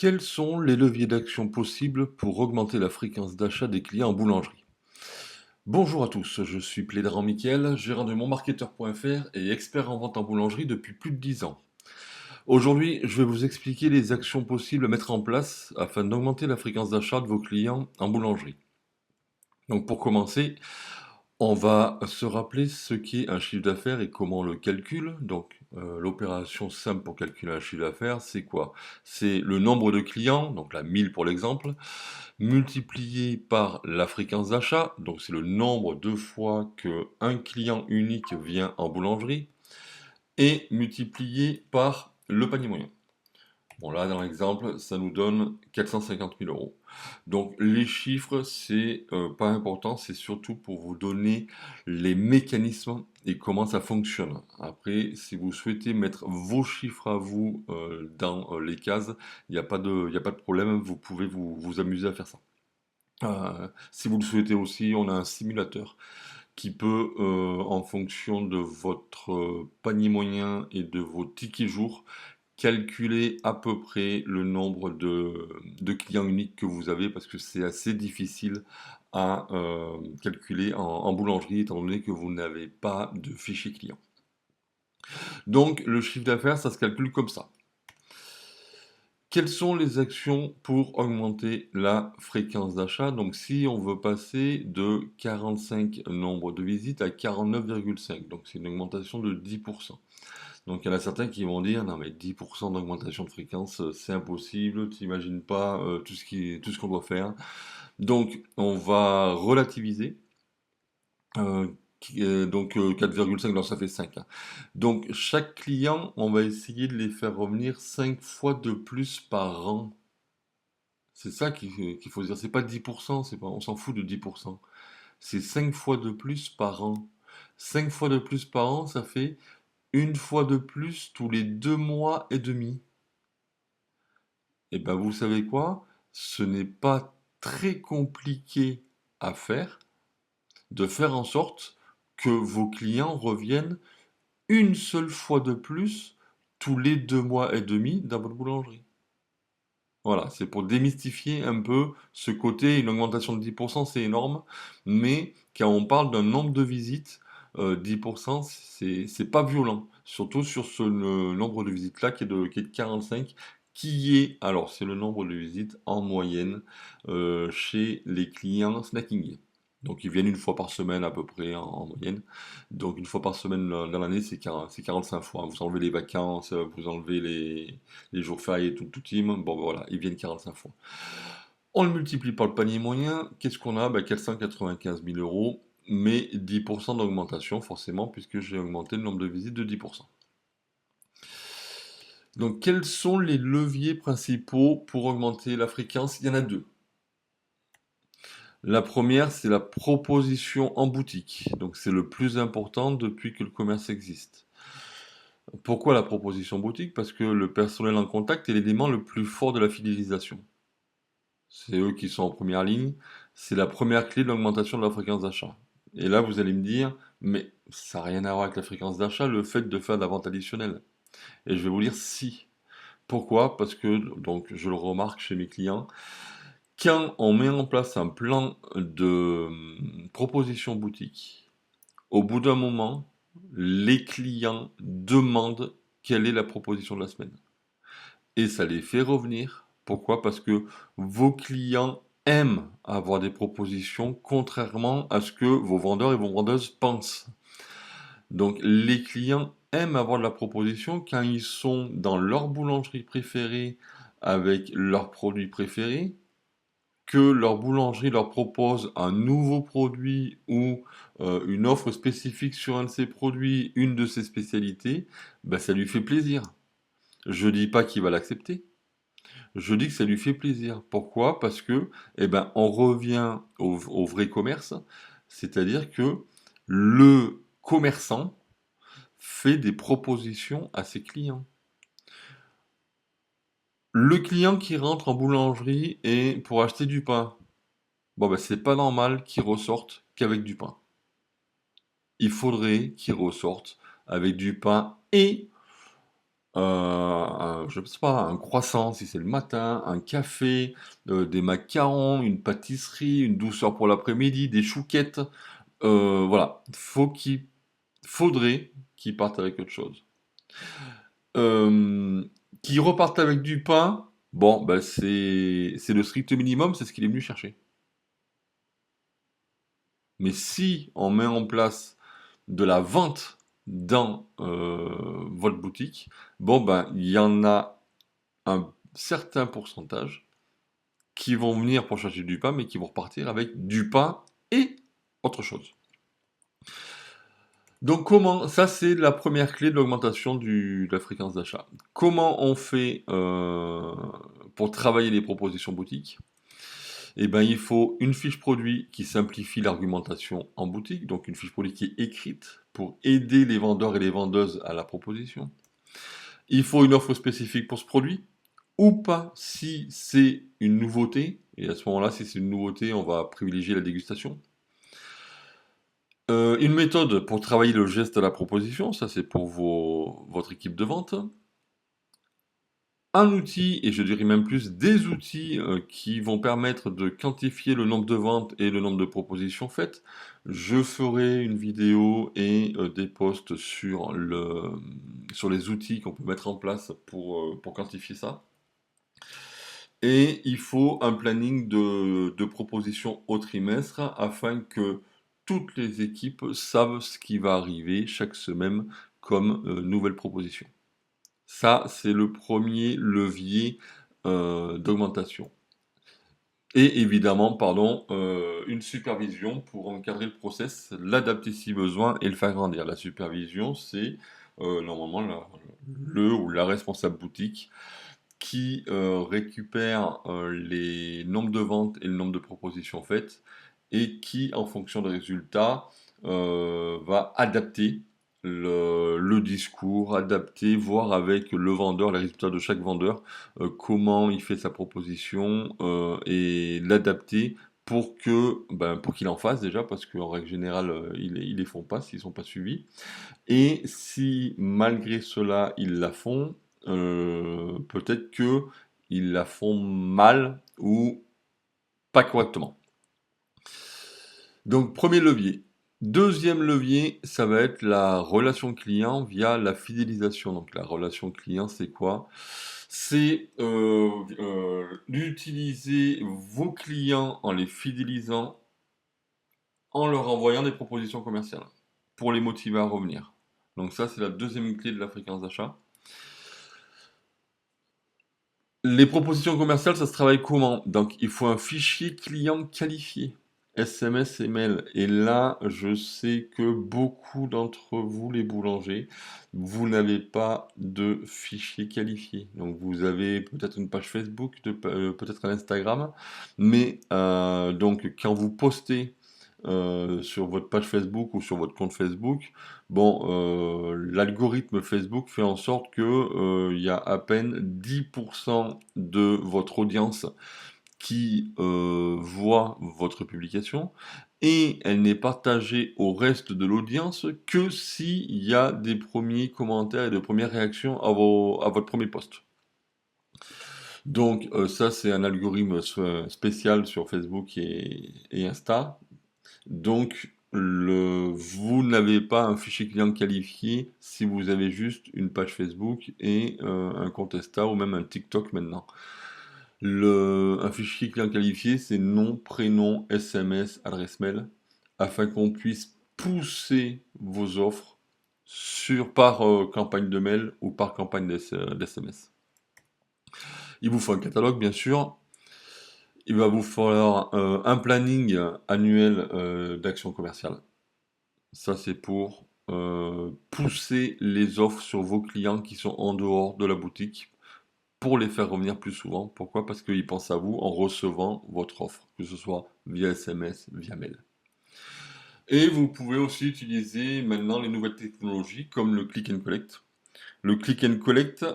Quels sont les leviers d'action possibles pour augmenter la fréquence d'achat des clients en boulangerie? Bonjour à tous, je suis Plédran Mickaël, gérant de monmarketeur.fr et expert en vente en boulangerie depuis plus de 10 ans. Aujourd'hui, je vais vous expliquer les actions possibles à mettre en place afin d'augmenter la fréquence d'achat de vos clients en boulangerie. Donc pour commencer, on va se rappeler ce qu'est un chiffre d'affaires et comment on le calcule. Donc, l'opération simple pour calculer un chiffre d'affaires, c'est quoi? C'est le nombre de clients, donc là 1000 pour l'exemple, multiplié par la fréquence d'achat, donc c'est le nombre de fois qu'un client unique vient en boulangerie, et multiplié par le panier moyen. Bon, là, dans l'exemple, ça nous donne 450 000 euros. Donc, les chiffres, c'est pas important, c'est surtout pour vous donner les mécanismes et comment ça fonctionne. Après, si vous souhaitez mettre vos chiffres à vous dans les cases, il y a pas de problème, vous pouvez vous amuser à faire ça. Si vous le souhaitez aussi, on a un simulateur qui peut, en fonction de votre panier moyen et de vos tickets jours, calculer à peu près le nombre de clients uniques que vous avez parce que c'est assez difficile à calculer en boulangerie étant donné que vous n'avez pas de fichier client. Donc le chiffre d'affaires, ça se calcule comme ça. Quelles sont les actions pour augmenter la fréquence d'achat? Donc si on veut passer de 45 nombres de visites à 49,5, donc c'est une augmentation de 10%. Donc il y en a certains qui vont dire: «Non mais 10% d'augmentation de fréquence, c'est impossible, tu imagines pas, tout ce qu'on doit faire». Donc on va relativiser, donc 4,5 non ça fait 5, hein. Donc chaque client, on va essayer de les faire revenir 5 fois de plus par an. C'est ça qu'il faut se dire, c'est pas 10%, c'est pas on s'en fout de 10%. C'est 5 fois de plus par an. 5 fois de plus par an, ça fait une fois de plus tous les 2 mois et demi. Et ben vous savez quoi? Ce n'est pas très compliqué à faire, de faire en sorte que vos clients reviennent une seule fois de plus tous les 2 mois et demi dans votre boulangerie. Voilà, c'est pour démystifier un peu ce côté, une augmentation de 10%, c'est énorme, mais quand on parle d'un nombre de visites, 10%, c'est pas violent. Surtout sur ce nombre de visites-là qui est de 45, qui est, alors c'est le nombre de visites en moyenne chez les clients Snacking. Donc ils viennent une fois par semaine à peu près en moyenne. Donc une fois par semaine dans l'année, c'est 45 fois. Vous enlevez les vacances, vous enlevez les jours fériés, tout team, bon ben voilà, ils viennent 45 fois. On le multiplie par le panier moyen, qu'est-ce qu'on a? Ben, 495 000 euros, mais 10% d'augmentation forcément, puisque j'ai augmenté le nombre de visites de 10%. Donc quels sont les leviers principaux pour augmenter la fréquence? Il y en a deux. La première, c'est la proposition en boutique. Donc c'est le plus important depuis que le commerce existe. Pourquoi la proposition boutique? Parce que le personnel en contact est l'élément le plus fort de la fidélisation. C'est eux qui sont en première ligne, c'est la première clé de l'augmentation de la fréquence d'achat. Et là, vous allez me dire, mais ça n'a rien à voir avec la fréquence d'achat, le fait de faire de la vente additionnelle. Et je vais vous dire si. Pourquoi? Parce que, donc, je le remarque chez mes clients, quand on met en place un plan de proposition boutique, au bout d'un moment, les clients demandent quelle est la proposition de la semaine. Et ça les fait revenir. Pourquoi? Parce que vos clients aiment avoir des propositions, contrairement à ce que vos vendeurs et vos vendeuses pensent. Donc les clients aiment avoir de la proposition quand ils sont dans leur boulangerie préférée avec leurs produits préférés, que leur boulangerie leur propose un nouveau produit ou une offre spécifique sur un de ses produits, une de ses spécialités, ben ça lui fait plaisir. Je dis pas qu'il va l'accepter, je dis que ça lui fait plaisir. Pourquoi? Parce que, eh ben, on revient au vrai commerce, c'est-à-dire que le commerçant fait des propositions à ses clients. Le client qui rentre en boulangerie et pour acheter du pain, bon ben c'est pas normal qu'il ressorte qu'avec du pain. Il faudrait qu'il ressorte avec du pain et je sais pas, un croissant si c'est le matin, un café, des macarons, une pâtisserie, une douceur pour l'après-midi, des chouquettes. Voilà, faudrait qu'ils partent avec autre chose. Euh, Qu'ils repartent avec du pain, bon, ben c'est le strict minimum, c'est ce qu'il est venu chercher. Mais si on met en place de la vente dans votre boutique, bon ben il y en a un certain pourcentage qui vont venir pour chercher du pain, mais qui vont repartir avec du pain et autre chose. Donc comment, ça c'est la première clé de l'augmentation de la fréquence d'achat. Comment on fait pour travailler les propositions boutiques? Eh ben, il faut une fiche produit qui simplifie l'argumentation en boutique, donc une fiche produit qui est écrite pour aider les vendeurs et les vendeuses à la proposition. Il faut une offre spécifique pour ce produit, ou pas si c'est une nouveauté, et à ce moment-là, si c'est une nouveauté, on va privilégier la dégustation. Une méthode pour travailler le geste de la proposition, ça c'est pour votre équipe de vente. Un outil, et je dirais même plus des outils qui vont permettre de quantifier le nombre de ventes et le nombre de propositions faites. Je ferai une vidéo et des posts sur les outils qu'on peut mettre en place pour quantifier ça. Et il faut un planning de propositions au trimestre afin que toutes les équipes savent ce qui va arriver chaque semaine comme nouvelle proposition. Ça, c'est le premier levier d'augmentation. Et évidemment, pardon, une supervision pour encadrer le process, l'adapter si besoin et le faire grandir. La supervision, c'est normalement le ou la responsable boutique qui récupère les nombres de ventes et le nombre de propositions faites et qui, en fonction des résultats, va adapter le discours, adapter, voir avec le vendeur, les résultats de chaque vendeur, comment il fait sa proposition et l'adapter pour qu'il en fasse déjà, parce qu'en règle générale, ils les font pas s'ils sont pas suivis. Et si malgré cela, ils la font, peut-être que ils la font mal ou pas correctement. Donc, premier levier. Deuxième levier, ça va être la relation client via la fidélisation. Donc, la relation client, c'est quoi? C'est d'utiliser vos clients en les fidélisant, en leur envoyant des propositions commerciales pour les motiver à revenir. Donc ça, c'est la deuxième clé de la fréquence d'achat. Les propositions commerciales, ça se travaille comment? Donc, il faut un fichier client qualifié, SMS et mail. Et là, je sais que beaucoup d'entre vous, les boulangers, vous n'avez pas de fichier qualifié. Donc, vous avez peut-être une page Facebook, peut-être un Instagram, mais donc quand vous postez sur votre page Facebook ou sur votre compte Facebook, bon, l'algorithme Facebook fait en sorte que il y a à peine 10% de votre audience qui voit votre publication et elle n'est partagée au reste de l'audience que s'il y a des premiers commentaires et de premières réactions à votre premier post. Donc ça c'est un algorithme spécial sur Facebook et Insta. Donc, vous n'avez pas un fichier client qualifié si vous avez juste une page Facebook et un compte Insta ou même un TikTok maintenant. Un fichier client qualifié, c'est nom, prénom, SMS, adresse mail, afin qu'on puisse pousser vos offres par campagne de mail ou par campagne d'SMS. Il vous faut un catalogue, bien sûr. Il va vous falloir un planning annuel d'action commerciale. Ça, c'est pour pousser les offres sur vos clients qui sont en dehors de la boutique pour les faire revenir plus souvent. Pourquoi? Parce qu'ils pensent à vous en recevant votre offre, que ce soit via SMS, via mail. Et vous pouvez aussi utiliser maintenant les nouvelles technologies comme le click and collect. Le click and collect,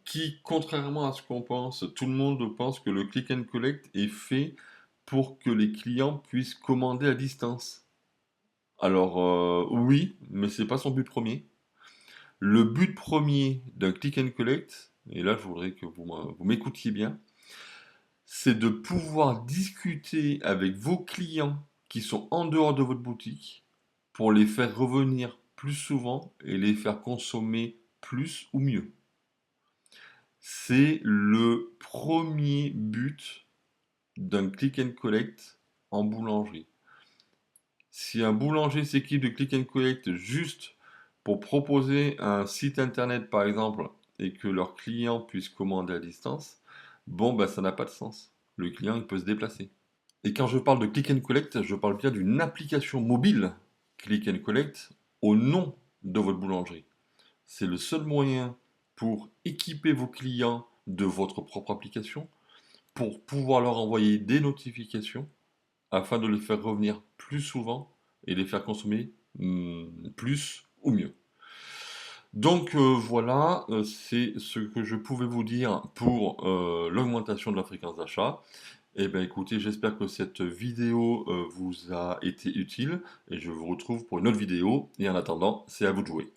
qui, contrairement à ce qu'on pense, tout le monde pense que le click and collect est fait pour que les clients puissent commander à distance. Alors, oui, mais c'est pas son but premier. Le but premier d'un click and collect, et là je voudrais que vous m'écoutiez bien, c'est de pouvoir discuter avec vos clients qui sont en dehors de votre boutique pour les faire revenir plus souvent et les faire consommer plus ou mieux. C'est le premier but d'un click and collect en boulangerie. Si un boulanger s'équipe de click and collect juste pour proposer un site internet par exemple et que leurs clients puissent commander à distance, bon bah ça n'a pas de sens. Le client il peut se déplacer. Et quand je parle de click and collect, je parle bien d'une application mobile click and collect au nom de votre boulangerie. C'est le seul moyen pour équiper vos clients de votre propre application, pour pouvoir leur envoyer des notifications afin de les faire revenir plus souvent et les faire consommer plus ou mieux. Donc voilà, c'est ce que je pouvais vous dire pour l'augmentation de la fréquence d'achat. Eh bien écoutez, j'espère que cette vidéo vous a été utile et je vous retrouve pour une autre vidéo. Et en attendant, c'est à vous de jouer.